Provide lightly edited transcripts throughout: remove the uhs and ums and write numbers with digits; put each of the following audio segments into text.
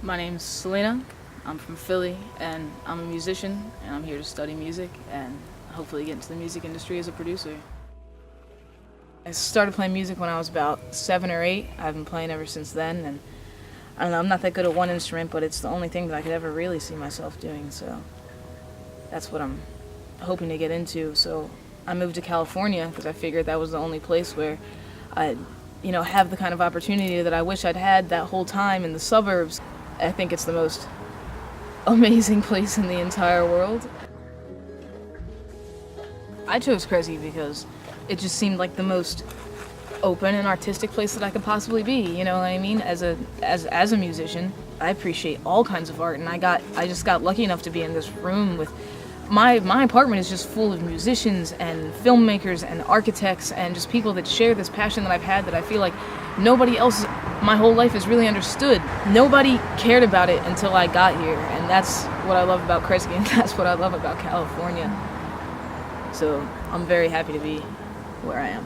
My name's Selena. I'm from Philly, and I'm a musician, and I'm here to study music and hopefully get into the music industry as a producer. I started playing music when I was about 7 or 8. I've been playing ever since then, and I don't know, I'm not that good at one instrument, but it's the only thing that I could ever really see myself doing, so that's what I'm hoping to get into. So I moved to California because I figured that was the only place where I'd, have the kind of opportunity that I wish I'd had that whole time in the suburbs. I think it's the most amazing place in the entire world. I chose Cresy because it just seemed like the most open and artistic place that I could possibly be, you know what I mean? As a musician, I appreciate all kinds of art, and I just got lucky enough to be in this room with my apartment is just full of musicians and filmmakers and architects and just people that share this passion that I've had that I feel like nobody else my whole life has really understood. Nobody cared about it until I got here, and that's what I love about Cresy, and that's what I love about California. So I'm very happy to be where I am.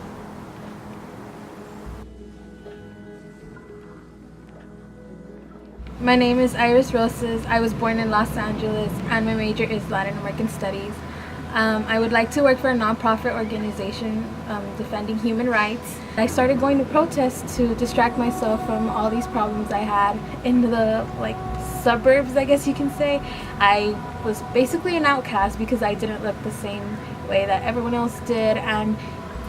My name is Iris Rosas. I was born in Los Angeles, and my major is Latin American Studies. I would like to work for a nonprofit organization defending human rights. I started going to protests to distract myself from all these problems I had in the suburbs, I guess you can say. I was basically an outcast because I didn't look the same way that everyone else did, and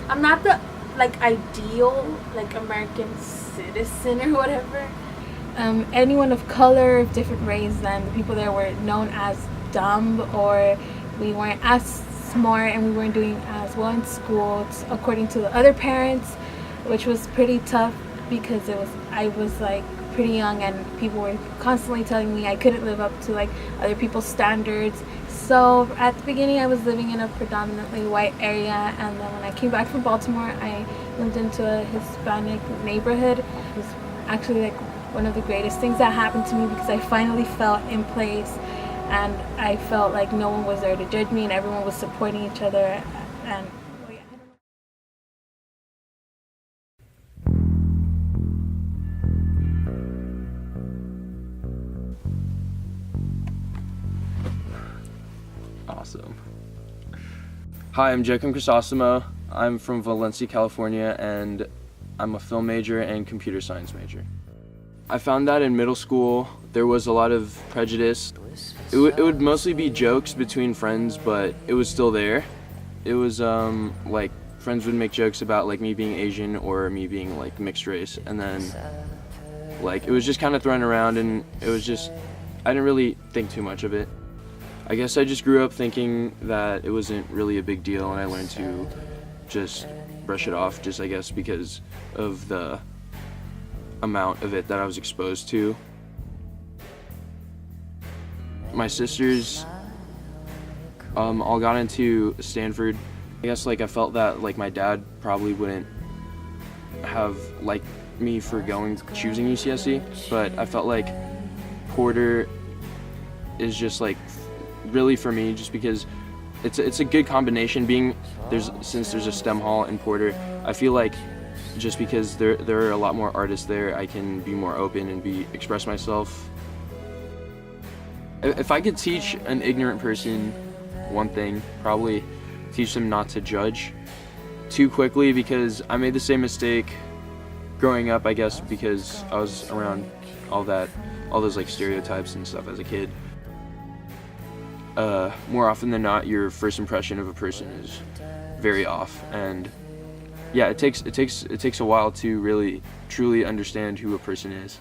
I'm not the ideal American citizen or whatever. Anyone of color, of different race than the people there were known as dumb, or we weren't as smart and we weren't doing as well in school according to the other parents, which was pretty tough because I was pretty young and people were constantly telling me I couldn't live up to other people's standards. So at the beginning I was living in a predominantly white area, and then when I came back from Baltimore I moved into a Hispanic neighborhood. It was actually one of the greatest things that happened to me because I finally felt in place, and I felt like no one was there to judge me and everyone was supporting each other. And Awesome. Hi, I'm Jacob Crisosimo. I'm from Valencia, California, and I'm a film major and computer science major. I found that in middle school there was a lot of prejudice. It would mostly be jokes between friends, but it was still there. It was friends would make jokes about me being Asian or me being mixed race, and then it was just kind of thrown around, and it was just, I didn't really think too much of it. I guess I just grew up thinking that it wasn't really a big deal, and I learned to just brush it off, just I guess because of the amount of it that I was exposed to. My sisters all got into Stanford. I guess I felt that my dad probably wouldn't have liked me for choosing UCSC, but I felt like Porter is just really for me, just because it's a good combination. Since there's a STEM hall in Porter, I feel like just because there are a lot more artists there, I can be more open and express myself. If I could teach an ignorant person one thing, probably teach them not to judge too quickly, because I made the same mistake growing up, I guess, because I was around all those stereotypes and stuff as a kid. More often than not, your first impression of a person is very off, and yeah, it takes a while to really truly understand who a person is.